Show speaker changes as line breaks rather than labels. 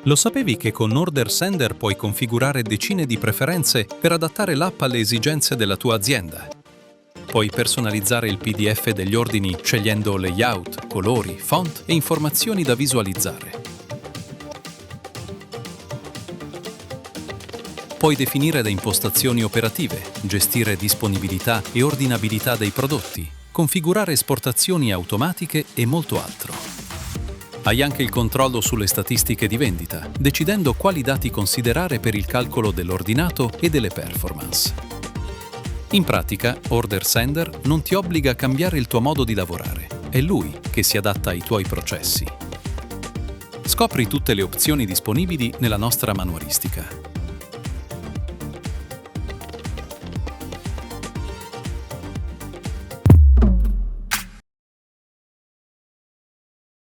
Lo sapevi che con Order Sender puoi configurare decine di preferenze per adattare l'app alle esigenze della tua azienda? Puoi personalizzare il PDF degli ordini scegliendo layout, colori, font e informazioni da visualizzare. Puoi definire le impostazioni operative, gestire disponibilità e ordinabilità dei prodotti, configurare esportazioni automatiche e molto altro. Hai anche il controllo sulle statistiche di vendita, decidendo quali dati considerare per il calcolo dell'ordinato e delle performance. In pratica, Order Sender non ti obbliga a cambiare il tuo modo di lavorare, è lui che si adatta ai tuoi processi. Scopri tutte le opzioni disponibili nella nostra manualistica.